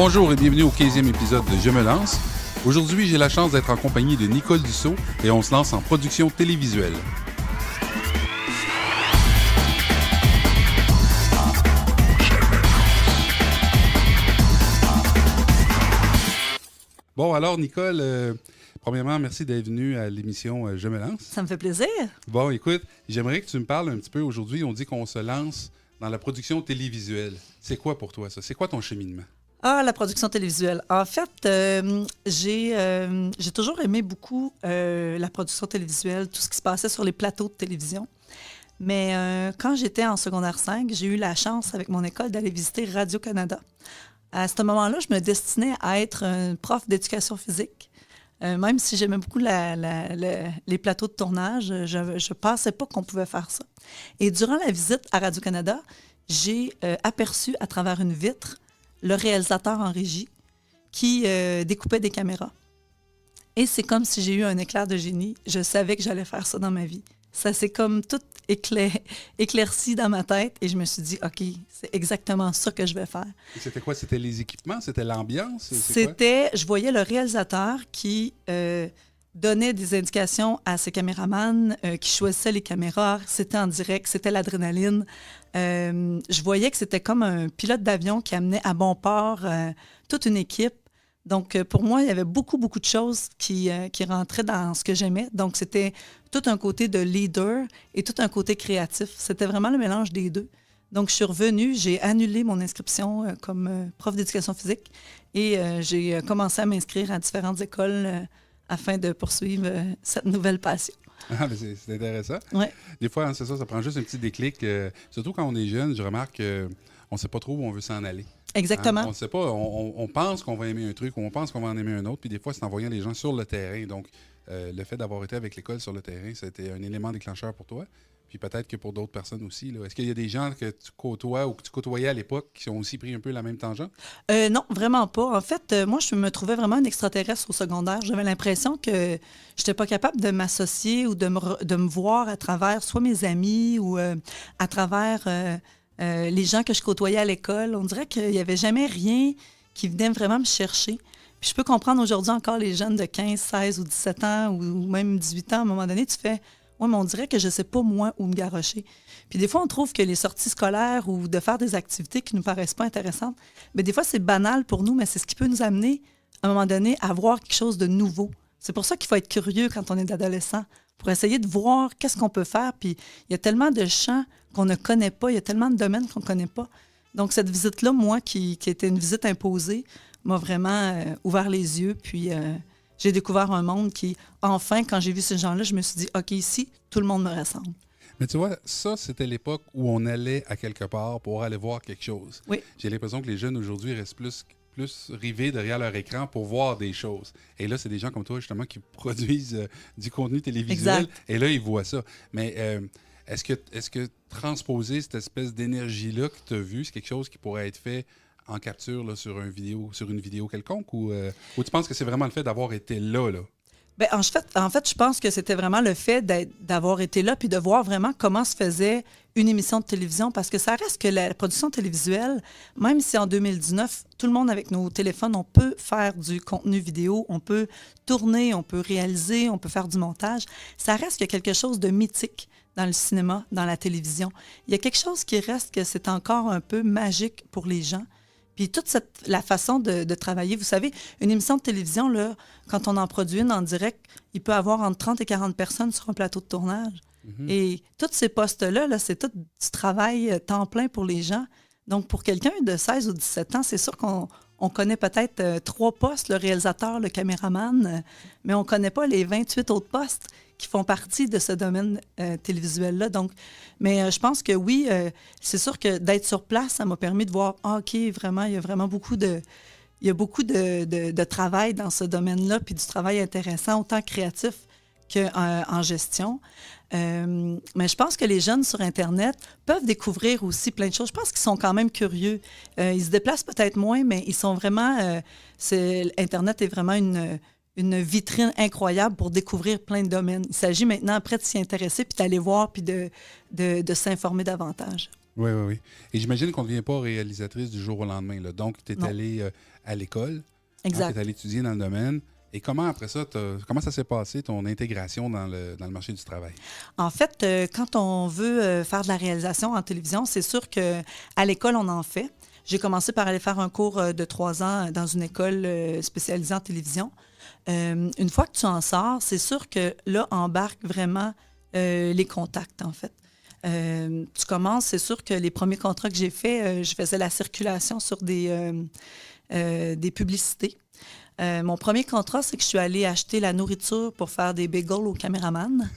Bonjour et bienvenue au 15e épisode de Je me lance. Aujourd'hui, j'ai la chance d'être en compagnie de Nicole Dussault et on se lance en production télévisuelle. Bon, alors Nicole, premièrement, merci d'être venue à l'émission Je me lance. Ça me fait plaisir. Bon, écoute, j'aimerais que tu me parles un petit peu. Aujourd'hui, on dit qu'on se lance dans la production télévisuelle. C'est quoi pour toi ça? C'est quoi ton cheminement? Ah, la production télévisuelle. En fait, j'ai toujours aimé beaucoup la production télévisuelle, tout ce qui se passait sur les plateaux de télévision. Mais quand j'étais en secondaire 5, j'ai eu la chance avec mon école d'aller visiter Radio-Canada. À ce moment-là, je me destinais à être un prof d'éducation physique. Même si j'aimais beaucoup les plateaux de tournage, je ne pensais pas qu'on pouvait faire ça. Et durant la visite à Radio-Canada, j'ai aperçu à travers une vitre le réalisateur en régie qui découpait des caméras. Et c'est comme si j'ai eu un éclair de génie. Je savais que j'allais faire ça dans ma vie. Ça s'est comme tout éclairci dans ma tête et je me suis dit, OK, c'est exactement ça que je vais faire. Et c'était quoi? C'était les équipements? C'était l'ambiance? Je voyais le réalisateur qui donnait des indications à ses caméramans, qui choisissaient les caméras. C'était en direct, c'était l'adrénaline. Je voyais que c'était comme un pilote d'avion qui amenait à bon port toute une équipe. Donc, pour moi, il y avait beaucoup, beaucoup de choses qui rentraient dans ce que j'aimais. Donc, c'était tout un côté de leader et tout un côté créatif. C'était vraiment le mélange des deux. Donc, je suis revenue, j'ai annulé mon inscription comme prof d'éducation physique et j'ai commencé à m'inscrire à différentes écoles afin de poursuivre cette nouvelle passion. Ah, mais c'est intéressant. Ouais. Des fois, hein, c'est ça prend juste un petit déclic. Surtout quand on est jeune, je remarque qu'on ne sait pas trop où on veut s'en aller. Exactement. Hein? On ne sait pas. On pense qu'on va aimer un truc ou on pense qu'on va en aimer un autre. Puis des fois, c'est en voyant les gens sur le terrain. Donc, le fait d'avoir été avec l'école sur le terrain, c'était un élément déclencheur pour toi. Puis peut-être que pour d'autres personnes aussi. Là. Est-ce qu'il y a des gens que tu côtoies ou que tu côtoyais à l'époque qui ont aussi pris un peu la même tangente? Non, vraiment pas. En fait, moi, je me trouvais vraiment un extraterrestre au secondaire. J'avais l'impression que je n'étais pas capable de m'associer ou de me voir à travers soit mes amis ou à travers les gens que je côtoyais à l'école. On dirait qu'il n'y avait jamais rien qui venait vraiment me chercher. Puis je peux comprendre aujourd'hui encore les jeunes de 15, 16 ou 17 ans ou même 18 ans. À un moment donné, tu fais... Oui, mais on dirait que je ne sais pas, moi, où me garrocher. Puis des fois, on trouve que les sorties scolaires ou de faire des activités qui ne nous paraissent pas intéressantes, mais des fois, c'est banal pour nous, mais c'est ce qui peut nous amener, à un moment donné, à voir quelque chose de nouveau. C'est pour ça qu'il faut être curieux quand on est adolescent, pour essayer de voir qu'est-ce qu'on peut faire. Puis il y a tellement de champs qu'on ne connaît pas, il y a tellement de domaines qu'on ne connaît pas. Donc cette visite-là, moi, qui était une visite imposée, m'a vraiment ouvert les yeux, puis... j'ai découvert un monde qui, enfin, quand j'ai vu ces gens-là, je me suis dit, OK, ici, tout le monde me ressemble. Mais tu vois, ça, c'était l'époque où on allait à quelque part pour aller voir quelque chose. Oui. J'ai l'impression que les jeunes aujourd'hui restent plus rivés derrière leur écran pour voir des choses. Et là, c'est des gens comme toi, justement, qui produisent du contenu télévisuel. Exact. Et là, ils voient ça. Mais est-ce que transposer cette espèce d'énergie-là que tu as vue, c'est quelque chose qui pourrait être fait en capture là, sur une vidéo quelconque ou tu penses que c'est vraiment le fait d'avoir été là? Bien, en fait, je pense que c'était vraiment le fait d'avoir été là puis de voir vraiment comment se faisait une émission de télévision parce que ça reste que la production télévisuelle, même si en 2019, tout le monde avec nos téléphones, on peut faire du contenu vidéo, on peut tourner, on peut réaliser, on peut faire du montage, ça reste qu'il y a quelque chose de mythique dans le cinéma, dans la télévision. Il y a quelque chose qui reste que c'est encore un peu magique pour les gens. Puis toute la façon de travailler, vous savez, une émission de télévision, là, quand on en produit une en direct, il peut y avoir entre 30 et 40 personnes sur un plateau de tournage. Mm-hmm. Et tous ces postes-là, là, c'est tout du travail temps plein pour les gens. Donc, pour quelqu'un de 16 ou 17 ans, c'est sûr qu'on connaît peut-être 3 postes, le réalisateur, le caméraman, mais on ne connaît pas les 28 autres postes qui font partie de ce domaine télévisuel-là. Donc, mais je pense que oui, c'est sûr que d'être sur place, ça m'a permis de voir, OK, vraiment, il y a vraiment beaucoup de travail dans ce domaine-là, puis du travail intéressant, autant créatif qu'en gestion. Mais je pense que les jeunes sur Internet peuvent découvrir aussi plein de choses. Je pense qu'ils sont quand même curieux. Ils se déplacent peut-être moins, mais ils sont vraiment... Internet est vraiment une vitrine incroyable pour découvrir plein de domaines. Il s'agit maintenant après de s'y intéresser, puis d'aller voir, puis de s'informer davantage. Oui, oui, oui. Et j'imagine qu'on ne devient pas réalisatrice du jour au lendemain, là. Donc, tu es allée à l'école. Exact. Tu es allée étudier dans le domaine. Et comment, après ça, comment ça s'est passé, ton intégration dans le marché du travail? En fait, quand on veut faire de la réalisation en télévision, c'est sûr qu'à l'école, on en fait. J'ai commencé par aller faire un cours de 3 ans dans une école spécialisée en télévision. Une fois que tu en sors, c'est sûr que là, embarquent vraiment les contacts, en fait. Tu commences, c'est sûr que les premiers contrats que j'ai faits, je faisais la circulation sur des publicités. Mon premier contrat, c'est que je suis allée acheter la nourriture pour faire des bagels aux caméramans.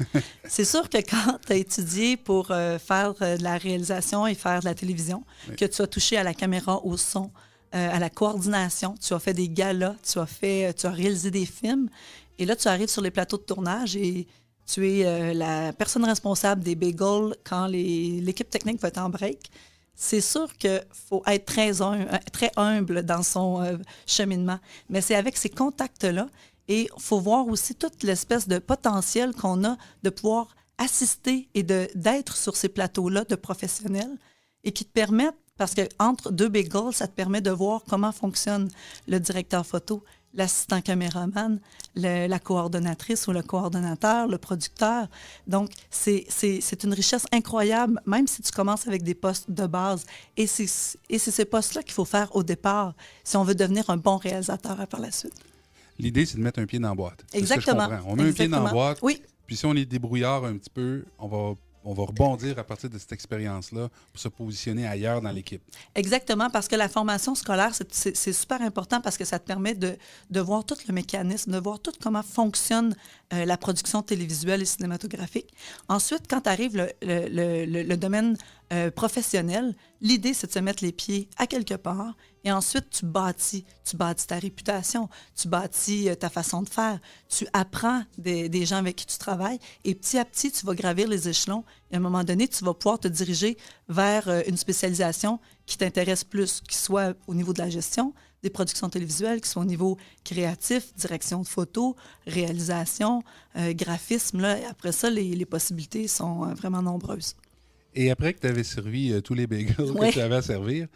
C'est sûr que quand tu as étudié pour faire de la réalisation et faire de la télévision, oui, que tu as touché à la caméra, au son, à la coordination, tu as fait des galas, tu as réalisé des films, et là, tu arrives sur les plateaux de tournage et tu es la personne responsable des bagels quand l'équipe technique va être en break. C'est sûr qu'il faut être très humble dans son cheminement, mais c'est avec ces contacts-là et il faut voir aussi toute l'espèce de potentiel qu'on a de pouvoir assister et d'être sur ces plateaux-là de professionnels et qui te permettent, parce qu'entre deux bagels, ça te permet de voir comment fonctionne le directeur photo, l'assistant caméraman, la coordonnatrice ou le coordonnateur, le producteur. Donc, c'est une richesse incroyable, même si tu commences avec des postes de base. Et c'est ces postes-là qu'il faut faire au départ si on veut devenir un bon réalisateur par la suite. L'idée, c'est de mettre un pied dans la boîte. Exactement. On met un pied dans la boîte, oui, puis si on est débrouillard un petit peu, on va rebondir à partir de cette expérience-là pour se positionner ailleurs dans l'équipe. Exactement, parce que la formation scolaire, c'est super important parce que ça te permet de voir tout le mécanisme, de voir tout comment fonctionne la production télévisuelle et cinématographique. Ensuite, quand arrive le domaine professionnel, l'idée, c'est de se mettre les pieds à quelque part et ensuite, tu bâtis ta réputation, tu bâtis ta façon de faire, tu apprends des gens avec qui tu travailles et petit à petit, tu vas gravir les échelons et à un moment donné, tu vas pouvoir te diriger vers une spécialisation qui t'intéresse plus, qui soit au niveau de la gestion des productions télévisuelles, qui soit au niveau créatif, direction de photo, réalisation, graphisme. Là, et après ça, les possibilités sont vraiment nombreuses. Et après que tu avais servi tous les bagels que tu avais à servir,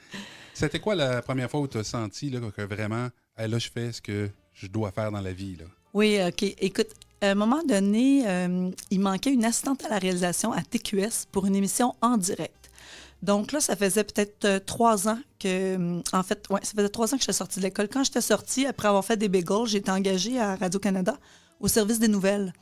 c'était quoi la première fois où tu as senti là, que vraiment, là, je fais ce que je dois faire dans la vie? Là? Oui, OK. Écoute, à un moment donné, il manquait une assistante à la réalisation à TQS pour une émission en direct. Donc là, ça faisait peut-être 3 ans que... En fait, ouais, ça faisait 3 ans que j'étais sortie de l'école. Quand j'étais sortie, après avoir fait des bagels, j'ai été engagée à Radio-Canada au service des nouvelles.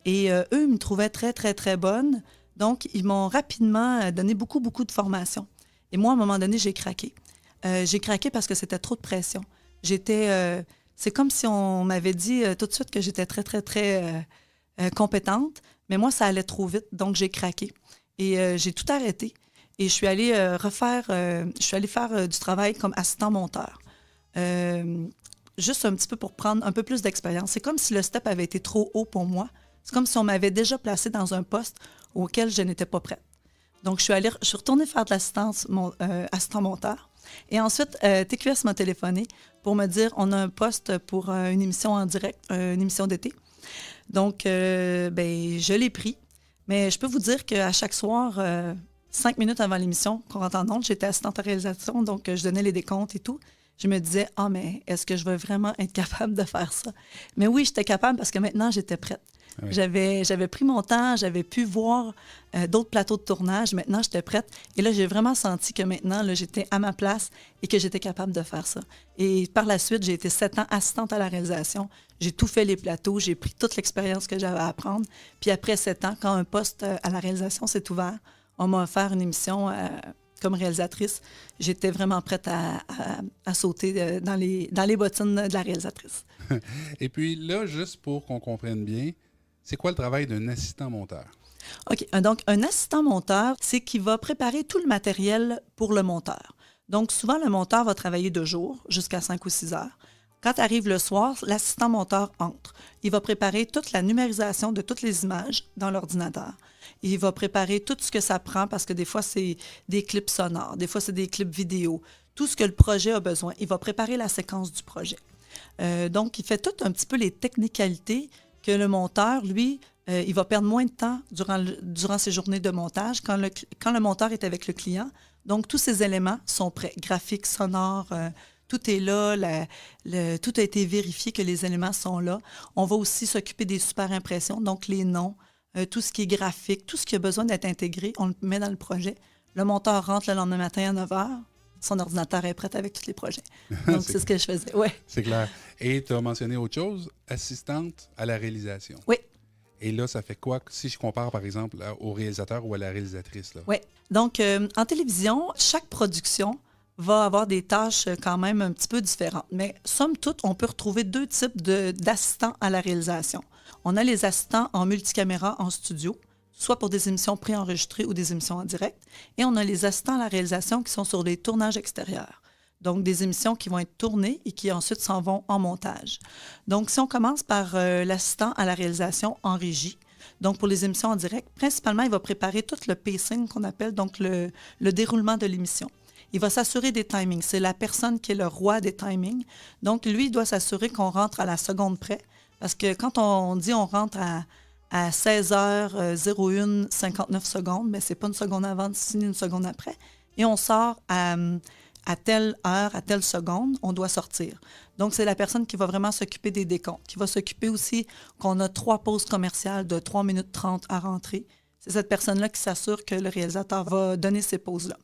Et eux, ils me trouvaient très, très, très bonne. Donc, ils m'ont rapidement donné beaucoup, beaucoup de formations. Et moi, à un moment donné, j'ai craqué. J'ai craqué parce que c'était trop de pression. C'est comme si on m'avait dit tout de suite que j'étais très, très, très compétente, mais moi, ça allait trop vite, donc j'ai craqué. Et j'ai tout arrêté. Et je suis allée faire du travail comme assistant monteur. Juste un petit peu pour prendre un peu plus d'expérience. C'est comme si le step avait été trop haut pour moi. C'est comme si on m'avait déjà placée dans un poste auquel je n'étais pas prête. Donc, je suis retournée faire de l'assistance assistant monteur. Et ensuite, TQS m'a téléphoné pour me dire on a un poste pour une émission en direct, une émission d'été. Donc, je l'ai pris. Mais je peux vous dire qu'à chaque soir, 5 minutes avant l'émission, qu'on rentre en ondes, j'étais assistante à réalisation, donc je donnais les décomptes et tout. Je me disais, mais est-ce que je vais vraiment être capable de faire ça? Mais oui, j'étais capable parce que maintenant, j'étais prête. Oui. J'avais pris mon temps, j'avais pu voir d'autres plateaux de tournage. Maintenant, j'étais prête. Et là, j'ai vraiment senti que maintenant, là, j'étais à ma place et que j'étais capable de faire ça. Et par la suite, j'ai été 7 ans assistante à la réalisation. J'ai tout fait les plateaux, j'ai pris toute l'expérience que j'avais à apprendre. Puis après 7 ans, quand un poste à la réalisation s'est ouvert, on m'a offert une émission comme réalisatrice. J'étais vraiment prête à sauter dans les bottines de la réalisatrice. Et puis là, juste pour qu'on comprenne bien, c'est quoi le travail d'un assistant monteur? OK. Donc, un assistant monteur, c'est qu'il va préparer tout le matériel pour le monteur. Donc, souvent, le monteur va travailler de jour jusqu'à 5 ou 6 heures. Quand arrive le soir, l'assistant monteur entre. Il va préparer toute la numérisation de toutes les images dans l'ordinateur. Il va préparer tout ce que ça prend parce que des fois, c'est des clips sonores, des fois, c'est des clips vidéo. Tout ce que le projet a besoin. Il va préparer la séquence du projet. Donc, il fait tout un petit peu les technicalités que le monteur, lui, il va perdre moins de temps durant ses journées de montage quand le monteur est avec le client. Donc, tous ces éléments sont prêts. Graphiques, sonores, tout est là. Tout a été vérifié que les éléments sont là. On va aussi s'occuper des super impressions, donc les noms, tout ce qui est graphique, tout ce qui a besoin d'être intégré, on le met dans le projet. Le monteur rentre le lendemain matin à 9 h. Son ordinateur est prêt avec tous les projets. Donc, c'est ce que je faisais. Ouais. C'est clair. Et tu as mentionné autre chose, assistante à la réalisation. Oui. Et là, ça fait quoi si je compare, par exemple, au réalisateur ou à la réalisatrice? Oui. Donc, en télévision, chaque production va avoir des tâches quand même un petit peu différentes. Mais somme toute, on peut retrouver deux types d'assistants à la réalisation. On a les assistants en multicaméra en studio, soit pour des émissions préenregistrées ou des émissions en direct. Et on a les assistants à la réalisation qui sont sur des tournages extérieurs. Donc, des émissions qui vont être tournées et qui ensuite s'en vont en montage. Donc, si on commence par l'assistant à la réalisation en régie, donc pour les émissions en direct, principalement, il va préparer tout le pacing qu'on appelle, donc le déroulement de l'émission. Il va s'assurer des timings. C'est la personne qui est le roi des timings. Donc, lui, il doit s'assurer qu'on rentre à la seconde près. Parce que quand on dit on rentre à 16h01, 59 secondes, mais ce n'est pas une seconde avant, ni une seconde après. Et on sort à telle heure, à telle seconde, on doit sortir. Donc, c'est la personne qui va vraiment s'occuper des décomptes, qui va s'occuper aussi qu'on a 3 pauses commerciales de 3 minutes 30 à rentrer. C'est cette personne-là qui s'assure que le réalisateur va donner ces pauses-là.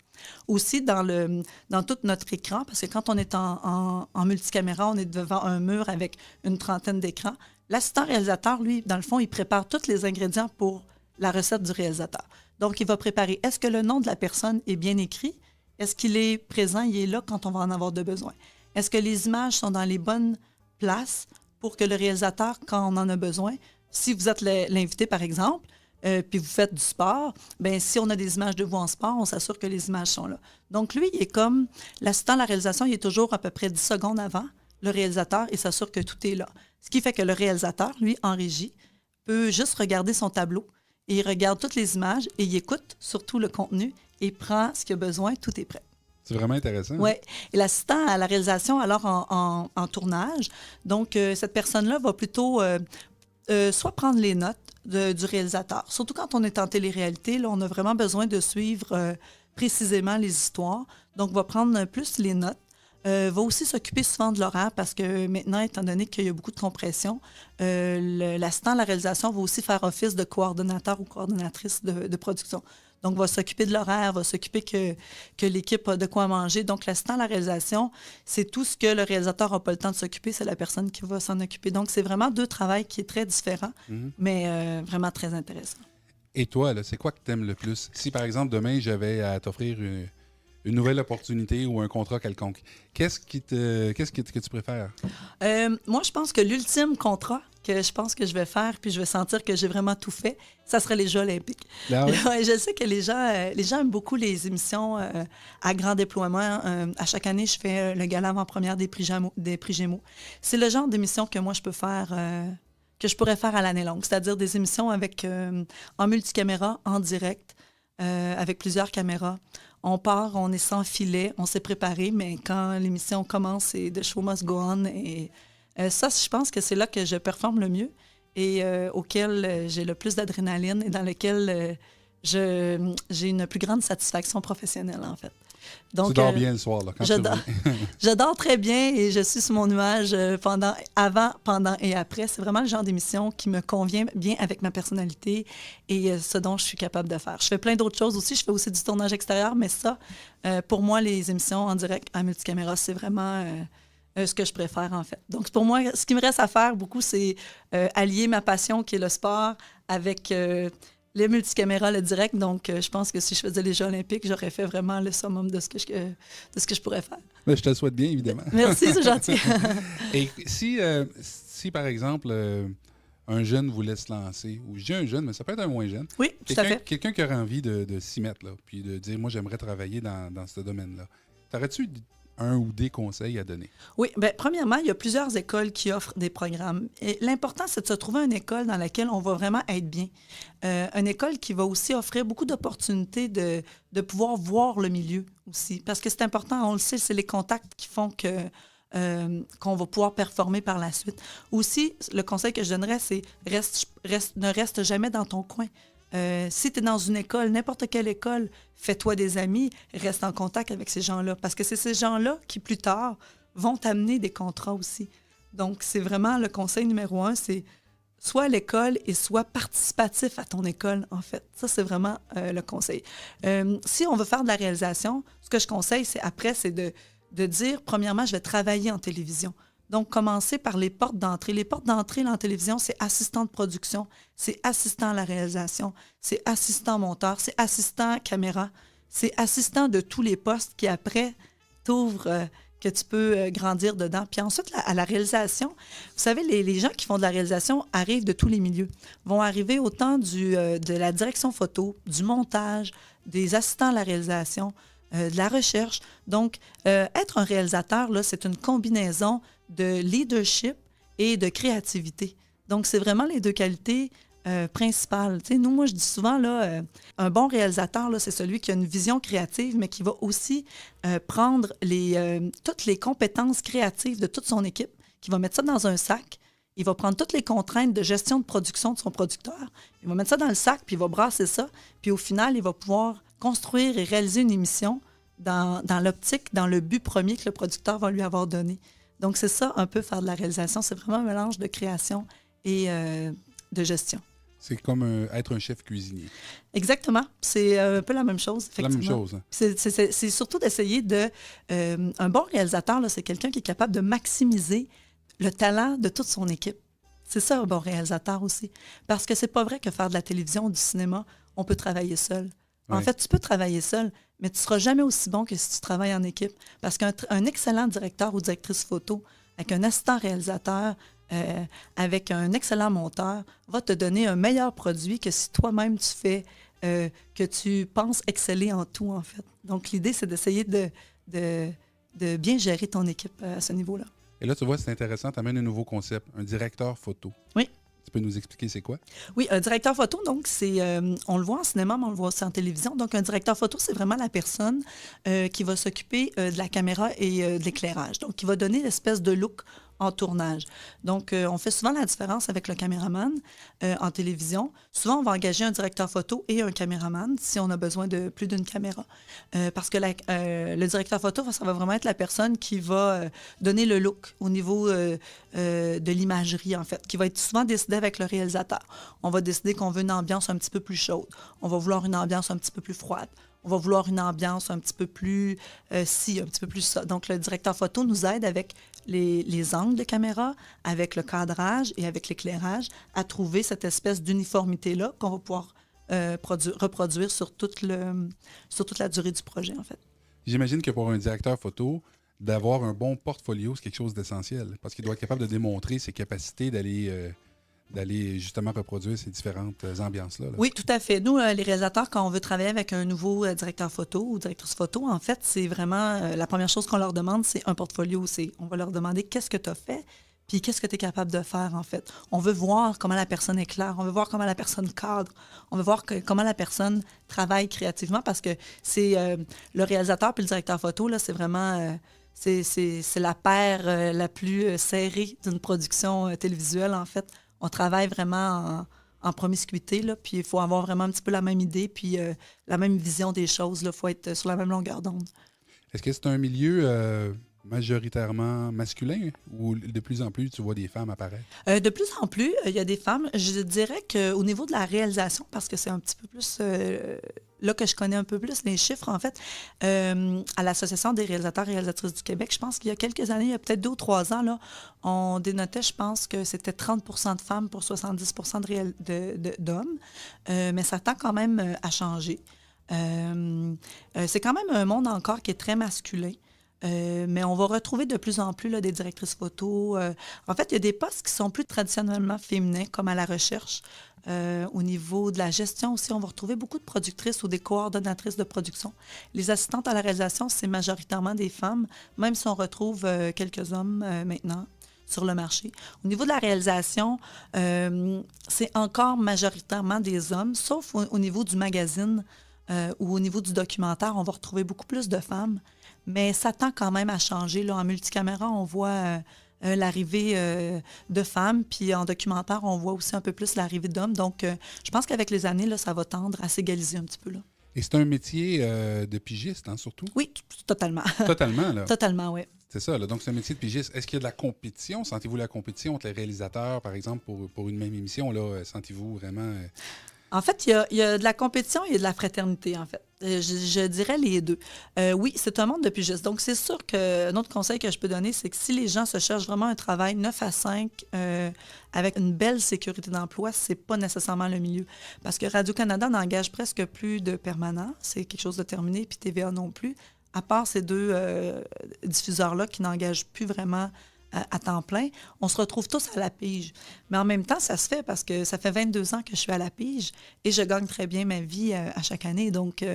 Aussi, dans tout notre écran, parce que quand on est en multicaméra, on est devant un mur avec une trentaine d'écrans. L'assistant réalisateur, lui, dans le fond, il prépare tous les ingrédients pour la recette du réalisateur. Donc, il va préparer, est-ce que le nom de la personne est bien écrit? Est-ce qu'il est présent, il est là quand on va en avoir de besoin? Est-ce que les images sont dans les bonnes places pour que le réalisateur, quand on en a besoin, si vous êtes l'invité, par exemple, puis vous faites du sport, bien, si on a des images de vous en sport, on s'assure que les images sont là. Donc, lui, il est comme l'assistant à la réalisation, il est toujours à peu près 10 secondes avant le réalisateur et s'assure que tout est là. Ce qui fait que le réalisateur, lui, en régie, peut juste regarder son tableau et il regarde toutes les images et il écoute surtout le contenu et prend ce qu'il a besoin, tout est prêt. C'est vraiment intéressant. Oui. Et l'assistant à la réalisation, alors en tournage, donc cette personne-là va plutôt soit prendre les notes du réalisateur. Surtout quand on est en télé-réalité, là, on a vraiment besoin de suivre précisément les histoires. Donc, va prendre plus les notes. Va aussi s'occuper souvent de l'horaire parce que maintenant, étant donné qu'il y a beaucoup de compression, l'assistant à la réalisation va aussi faire office de coordonnateur ou coordonnatrice de production. Donc, va s'occuper de l'horaire, va s'occuper que l'équipe a de quoi manger. Donc, l'assistant à la réalisation, c'est tout ce que le réalisateur n'a pas le temps de s'occuper, c'est la personne qui va s'en occuper. Donc, c'est vraiment deux travails qui est très différents, mais vraiment très intéressant. Et toi, là, c'est quoi que tu aimes le plus? Si, par exemple, demain, j'avais à t'offrir une nouvelle opportunité ou un contrat quelconque, qu'est-ce que tu préfères? Moi, je pense que l'ultime contrat que je pense que je vais faire, puis je vais sentir que j'ai vraiment tout fait, ça serait les Jeux olympiques. Ah oui? Je sais que les gens aiment beaucoup les émissions à grand déploiement. À chaque année, je fais le gala avant-première des prix Gémeaux. C'est le genre d'émission que moi, je peux faire, que je pourrais faire à l'année longue, c'est-à-dire des émissions en multicaméra, en direct, avec plusieurs caméras. On part, on est sans filet, on s'est préparé, mais quand l'émission commence, c'est « The show must go on ». Et ça, je pense que c'est là que je performe le mieux et auquel j'ai le plus d'adrénaline et dans lequel j'ai une plus grande satisfaction professionnelle, en fait. Donc, tu dors bien le soir, là, quand tu reviens. Je dors très bien et je suis sur mon nuage avant, pendant et après. C'est vraiment le genre d'émission qui me convient bien avec ma personnalité et ce dont je suis capable de faire. Je fais plein d'autres choses aussi. Je fais aussi du tournage extérieur, mais ça, pour moi, les émissions en direct à multicaméra, c'est vraiment ce que je préfère, en fait. Donc, pour moi, ce qui me reste à faire beaucoup, c'est allier ma passion, qui est le sport, avec les multicaméras, le direct. Donc, je pense que si je faisais les Jeux olympiques, j'aurais fait vraiment le summum de ce que je pourrais faire. Mais je te le souhaite bien, évidemment. Merci, c'est gentil. Et si, par exemple, un jeune voulait se lancer, ou je dis un jeune, mais ça peut être un moins jeune. Oui, tout à fait. Quelqu'un qui aurait envie de s'y mettre, là, puis de dire, moi, j'aimerais travailler dans ce domaine-là. T'aurais-tu un ou des conseils à donner? Oui, bien, premièrement, il y a plusieurs écoles qui offrent des programmes. Et l'important, c'est de se trouver une école dans laquelle on va vraiment être bien. Une école qui va aussi offrir beaucoup d'opportunités de pouvoir voir le milieu aussi. Parce que c'est important, on le sait, c'est les contacts qui font que qu'on va pouvoir performer par la suite. Aussi, le conseil que je donnerais, c'est ne reste jamais dans ton coin. Si tu es dans une école, n'importe quelle école, fais-toi des amis, reste en contact avec ces gens-là. Parce que c'est ces gens-là qui, plus tard, vont t'amener des contrats aussi. Donc, c'est vraiment le conseil numéro 1, c'est soit à l'école et soit participatif à ton école, en fait. Ça, c'est vraiment le conseil. Si on veut faire de la réalisation, ce que je conseille, c'est de dire, premièrement, je vais travailler en télévision. Donc, commencer par les portes d'entrée. Les portes d'entrée en télévision, c'est assistant de production, c'est assistant à la réalisation, c'est assistant monteur, c'est assistant caméra, c'est assistant de tous les postes qui, après, t'ouvrent, que tu peux grandir dedans. Puis ensuite, à la réalisation, vous savez, les gens qui font de la réalisation arrivent de tous les milieux. Vont arriver autant de la direction photo, du montage, des assistants à la réalisation, de la recherche. Donc, être un réalisateur, là, c'est une combinaison de leadership et de créativité. Donc, c'est vraiment les deux qualités principales. Tu sais, nous, moi, je dis souvent, là, un bon réalisateur, là, c'est celui qui a une vision créative, mais qui va aussi prendre toutes les compétences créatives de toute son équipe, qui va mettre ça dans un sac. Il va prendre toutes les contraintes de gestion de production de son producteur. Il va mettre ça dans le sac, puis il va brasser ça. Puis au final, il va pouvoir construire et réaliser une émission dans l'optique, dans le but premier que le producteur va lui avoir donné. Donc, c'est ça, un peu, faire de la réalisation. C'est vraiment un mélange de création et de gestion. C'est comme être un chef cuisinier. Exactement. C'est un peu la même chose, effectivement. La même chose. Hein? C'est surtout d'essayer de... un bon réalisateur, là, c'est quelqu'un qui est capable de maximiser le talent de toute son équipe. C'est ça, un bon réalisateur aussi. Parce que c'est pas vrai que faire de la télévision ou du cinéma, on peut travailler seul. En fait, tu peux travailler seul, mais tu ne seras jamais aussi bon que si tu travailles en équipe. Parce qu'un excellent directeur ou directrice photo, avec un assistant réalisateur, avec un excellent monteur, va te donner un meilleur produit que si toi-même tu fais, que tu penses exceller en tout, en fait. Donc, l'idée, c'est d'essayer de bien gérer ton équipe à ce niveau-là. Et là, tu vois, c'est intéressant, tu amènes un nouveau concept, un directeur photo. Oui. Tu peux nous expliquer c'est quoi? Oui, un directeur photo, donc, c'est, on le voit en cinéma, mais on le voit aussi en télévision. Donc, un directeur photo, c'est vraiment la personne qui va s'occuper de la caméra et de l'éclairage. Donc, qui va donner l'espèce de look en tournage. Donc, on fait souvent la différence avec le caméraman en télévision. Souvent, on va engager un directeur photo et un caméraman si on a besoin de plus d'une caméra. Parce que le directeur photo, ça va vraiment être la personne qui va donner le look au niveau de l'imagerie, en fait, qui va être souvent décidé avec le réalisateur. On va décider qu'on veut une ambiance un petit peu plus chaude. On va vouloir une ambiance un petit peu plus froide. On va vouloir une ambiance un petit peu plus un petit peu plus ça. Donc, le directeur photo nous aide avec les angles de caméra, avec le cadrage et avec l'éclairage à trouver cette espèce d'uniformité-là qu'on va pouvoir reproduire sur toute la durée du projet, en fait. J'imagine que pour un directeur photo, d'avoir un bon portfolio, c'est quelque chose d'essentiel parce qu'il doit être capable de démontrer ses capacités d'aller justement reproduire ces différentes ambiances-là. Là. Oui, tout à fait. Nous, les réalisateurs, quand on veut travailler avec un nouveau directeur photo ou directrice photo, en fait, c'est vraiment la première chose qu'on leur demande, c'est un portfolio. On va leur demander qu'est-ce que tu as fait, puis qu'est-ce que tu es capable de faire, en fait. On veut voir comment la personne éclaire, on veut voir comment la personne cadre, on veut voir comment la personne travaille créativement parce que c'est le réalisateur puis le directeur photo, là, c'est vraiment... c'est la paire la plus serrée d'une production télévisuelle, en fait. On travaille vraiment en promiscuité, là, puis il faut avoir vraiment un petit peu la même idée, puis la même vision des choses. Il faut être sur la même longueur d'onde. Est-ce que c'est un milieu majoritairement masculin ou de plus en plus tu vois des femmes apparaître? De plus en plus, il y a des femmes. Je dirais qu'au niveau de la réalisation, parce que c'est un petit peu plus... là que je connais un peu plus les chiffres, en fait, à l'Association des réalisateurs et réalisatrices du Québec, je pense qu'il y a quelques années, il y a peut-être 2 ou 3 ans, là, on dénotait, je pense que c'était 30 % de femmes pour 70 % d'hommes, mais ça tend quand même à changer. C'est quand même un monde encore qui est très masculin. Mais on va retrouver de plus en plus là, des directrices photo. En fait, il y a des postes qui sont plus traditionnellement féminins, comme à la recherche. Au niveau de la gestion aussi, on va retrouver beaucoup de productrices ou des coordonnatrices de production. Les assistantes à la réalisation, c'est majoritairement des femmes, même si on retrouve quelques hommes maintenant sur le marché. Au niveau de la réalisation, c'est encore majoritairement des hommes, sauf au niveau du magazine. ou au niveau du documentaire, on va retrouver beaucoup plus de femmes, mais ça tend quand même à changer. Là, en multicaméra, on voit l'arrivée de femmes, puis en documentaire, on voit aussi un peu plus l'arrivée d'hommes. Donc, je pense qu'avec les années, là, ça va tendre à s'égaliser un petit peu. Là. Et c'est un métier de pigiste, hein, surtout? Oui, totalement. Totalement, là. Totalement, oui. C'est ça, là. Donc c'est un métier de pigiste. Est-ce qu'il y a de la compétition? Sentez-vous la compétition entre les réalisateurs, par exemple, pour une même émission? Là, sentez-vous vraiment... En fait, il y a de la compétition, il y a de la fraternité, en fait. Je dirais les deux. Oui, c'est un monde de pigistes. Donc, c'est sûr qu'un autre conseil que je peux donner, c'est que si les gens se cherchent vraiment un travail 9 à 5 avec une belle sécurité d'emploi, c'est pas nécessairement le milieu. Parce que Radio-Canada n'engage presque plus de permanents. C'est quelque chose de terminé, puis TVA non plus. À part ces deux diffuseurs-là qui n'engagent plus vraiment à temps plein, on se retrouve tous à la pige. Mais en même temps, ça se fait parce que ça fait 22 ans que je suis à la pige et je gagne très bien ma vie à chaque année. Donc,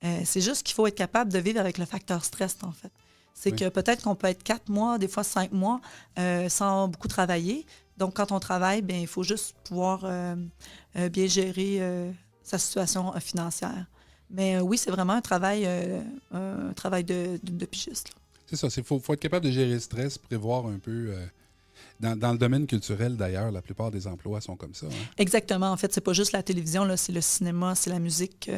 c'est juste qu'il faut être capable de vivre avec le facteur stress, en fait. C'est que peut-être qu'on peut être 4 mois, des fois 5 mois, sans beaucoup travailler. Donc, quand on travaille, bien, il faut juste pouvoir bien gérer sa situation financière. Mais oui, c'est vraiment un travail de pigiste. Là. C'est ça, il faut être capable de gérer le stress, prévoir un peu... Dans le domaine culturel, d'ailleurs, la plupart des emplois sont comme ça. Hein? Exactement. En fait, c'est pas juste la télévision, là, c'est le cinéma, c'est la musique,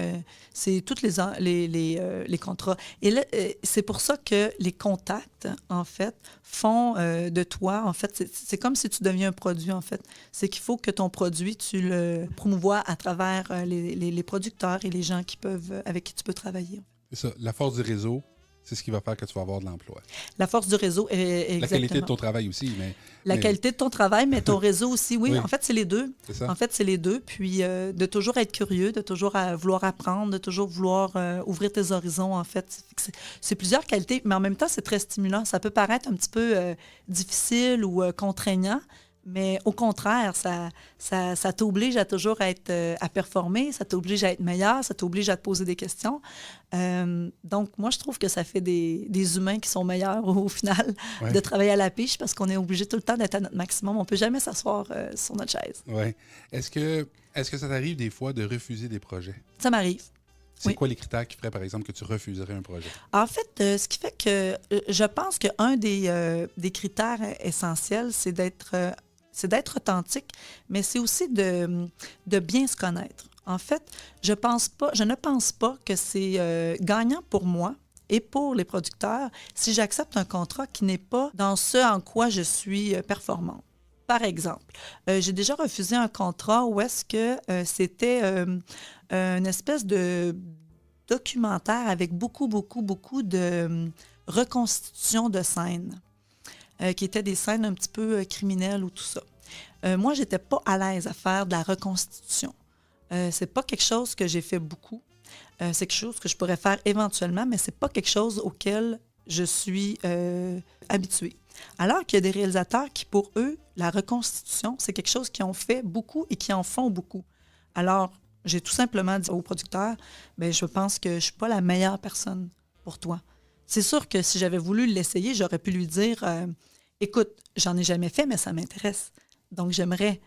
c'est tous les contrats. Et là, c'est pour ça que les contacts, en fait, font de toi, en fait, c'est comme si tu deviens un produit, en fait. C'est qu'il faut que ton produit, tu le promouvoies à travers les producteurs et les gens avec qui tu peux travailler. C'est ça, la force du réseau. C'est ce qui va faire que tu vas avoir de l'emploi. La force du réseau, exactement. La qualité de ton travail aussi. La qualité de ton travail, mais ton réseau aussi. Oui, en fait, c'est les deux. C'est ça. En fait, c'est les deux. Puis de toujours être curieux, de toujours vouloir apprendre, de toujours vouloir ouvrir tes horizons, en fait. C'est plusieurs qualités, mais en même temps, c'est très stimulant. Ça peut paraître un petit peu difficile ou contraignant, mais au contraire, ça t'oblige à toujours à performer, ça t'oblige à être meilleur, ça t'oblige à te poser des questions. Donc, moi, je trouve que ça fait des humains qui sont meilleurs au final de travailler à la pige parce qu'on est obligé tout le temps d'être à notre maximum. On ne peut jamais s'asseoir sur notre chaise. Oui. Est-ce que ça t'arrive des fois de refuser des projets? Ça m'arrive. C'est quoi les critères qui feraient, par exemple, que tu refuserais un projet? En fait, ce qui fait que je pense qu'un des critères essentiels, c'est d'être authentique, mais c'est aussi de bien se connaître. En fait, je ne pense pas que c'est gagnant pour moi et pour les producteurs si j'accepte un contrat qui n'est pas dans ce en quoi je suis performante. Par exemple, j'ai déjà refusé un contrat où est-ce que c'était une espèce de documentaire avec beaucoup de reconstitution de scènes. Qui étaient des scènes un petit peu criminelles ou tout ça. Moi, je n'étais pas à l'aise à faire de la reconstitution. C'est pas quelque chose que j'ai fait beaucoup. C'est quelque chose que je pourrais faire éventuellement, mais c'est pas quelque chose auquel je suis habituée. Alors qu'il y a des réalisateurs qui, pour eux, la reconstitution, c'est quelque chose qu'ils ont fait beaucoup et qui en font beaucoup. Alors, j'ai tout simplement dit au producteur, bien, je pense que je ne suis pas la meilleure personne pour toi. C'est sûr que si j'avais voulu l'essayer, j'aurais pu lui dire écoute, j'en ai jamais fait, mais ça m'intéresse. Donc, j'aimerais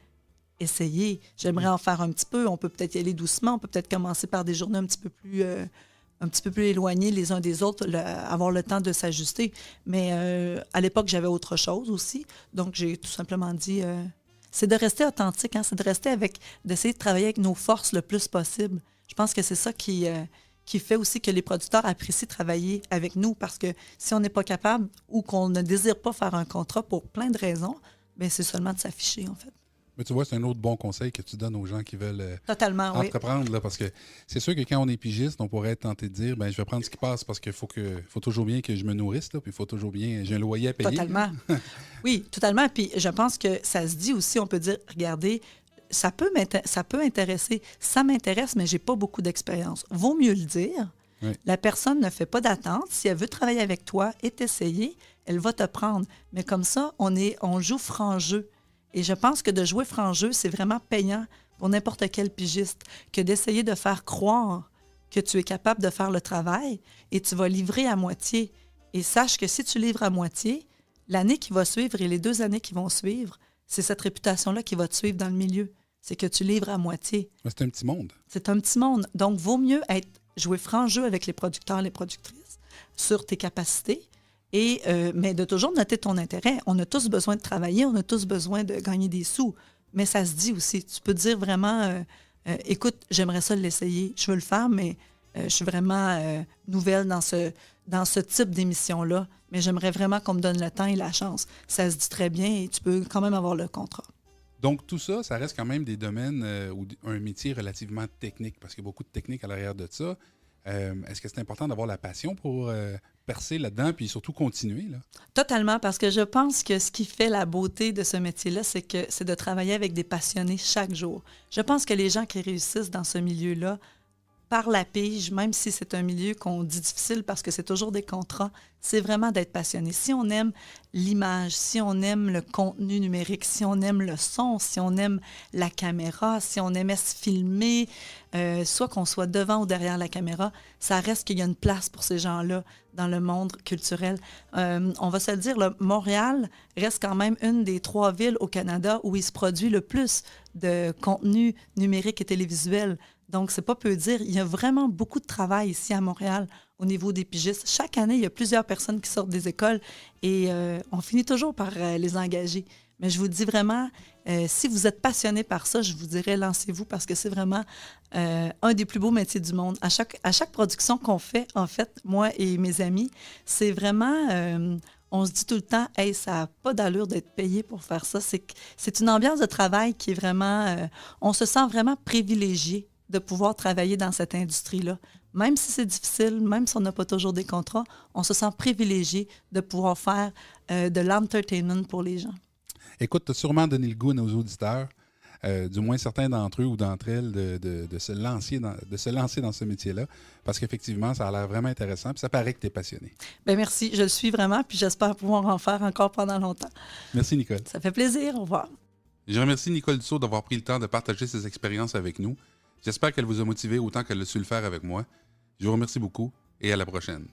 essayer. J'aimerais en faire un petit peu. On peut peut-être y aller doucement. On peut peut-être commencer par des journées un petit peu plus éloignées les uns des autres, avoir le temps de s'ajuster. Mais à l'époque, j'avais autre chose aussi. Donc, j'ai tout simplement dit c'est de rester authentique, hein, c'est d'essayer de travailler avec nos forces le plus possible. Je pense que c'est ça qui fait aussi que les producteurs apprécient travailler avec nous parce que si on n'est pas capable ou qu'on ne désire pas faire un contrat pour plein de raisons, bien, c'est seulement de s'afficher, en fait. Mais tu vois, c'est un autre bon conseil que tu donnes aux gens qui veulent Totalement, entreprendre. Oui. Là, parce que c'est sûr que quand on est pigiste, on pourrait être tenté de dire ben, je vais prendre ce qui passe parce qu'il faut toujours bien que je me nourrisse, là, puis il faut toujours bien. J'ai un loyer à payer. Totalement. Oui, totalement. Puis je pense que ça se dit aussi, on peut dire regardez, ça peut intéresser. Ça m'intéresse, mais je n'ai pas beaucoup d'expérience. Vaut mieux le dire. Oui. La personne ne fait pas d'attente. Si elle veut travailler avec toi et t'essayer, elle va te prendre. Mais comme ça, on joue franc-jeu. Et je pense que de jouer franc-jeu, c'est vraiment payant pour n'importe quel pigiste que d'essayer de faire croire que tu es capable de faire le travail et tu vas livrer à moitié. Et sache que si tu livres à moitié, l'année qui va suivre et les 2 années qui vont suivre, c'est cette réputation-là qui va te suivre dans le milieu. C'est que tu livres à moitié. Mais c'est un petit monde. C'est un petit monde. Donc, vaut mieux être jouer franc jeu avec les producteurs, les productrices sur tes capacités. Mais de toujours noter ton intérêt. On a tous besoin de travailler, on a tous besoin de gagner des sous. Mais ça se dit aussi. Tu peux dire vraiment, écoute, j'aimerais ça l'essayer, je veux le faire, mais je suis vraiment nouvelle dans ce type d'émission-là. Mais j'aimerais vraiment qu'on me donne le temps et la chance. Ça se dit très bien et tu peux quand même avoir le contrat. Donc, tout ça, ça reste quand même des domaines ou un métier relativement technique, parce qu'il y a beaucoup de technique à l'arrière de ça. Est-ce que c'est important d'avoir la passion pour percer là-dedans, puis surtout continuer, là? Totalement, parce que je pense que ce qui fait la beauté de ce métier-là, c'est de travailler avec des passionnés chaque jour. Je pense que les gens qui réussissent dans ce milieu-là, par la pige, même si c'est un milieu qu'on dit difficile parce que c'est toujours des contrats, c'est vraiment d'être passionné. Si on aime l'image, si on aime le contenu numérique, si on aime le son, si on aime la caméra, si on aimait se filmer, soit qu'on soit devant ou derrière la caméra, ça reste qu'il y a une place pour ces gens-là dans le monde culturel. On va se le dire, là, Montréal reste quand même une des 3 villes au Canada où il se produit le plus de contenu numérique et télévisuel. Donc, c'est pas peu dire. Il y a vraiment beaucoup de travail ici à Montréal au niveau des pigistes. Chaque année, il y a plusieurs personnes qui sortent des écoles et on finit toujours par les engager. Mais je vous dis vraiment, si vous êtes passionné par ça, je vous dirais lancez-vous parce que c'est vraiment un des plus beaux métiers du monde. À chaque production qu'on fait, en fait, moi et mes amis, c'est vraiment... on se dit tout le temps, « Hey, ça n'a pas d'allure d'être payé pour faire ça. » C'est une ambiance de travail qui est vraiment... on se sent vraiment privilégié de pouvoir travailler dans cette industrie-là. Même si c'est difficile, même si on n'a pas toujours des contrats, on se sent privilégié de pouvoir faire de l'entertainment pour les gens. Écoute, tu as sûrement donné le goût à nos auditeurs, du moins certains d'entre eux ou d'entre elles, de se lancer dans ce métier-là, parce qu'effectivement, ça a l'air vraiment intéressant, puis ça paraît que tu es passionné. Bien, merci, je le suis vraiment, puis j'espère pouvoir en faire encore pendant longtemps. Merci, Nicole. Ça fait plaisir, au revoir. Je remercie Nicole Dussault d'avoir pris le temps de partager ses expériences avec nous. J'espère qu'elle vous a motivé autant qu'elle a su le faire avec moi. Je vous remercie beaucoup et à la prochaine.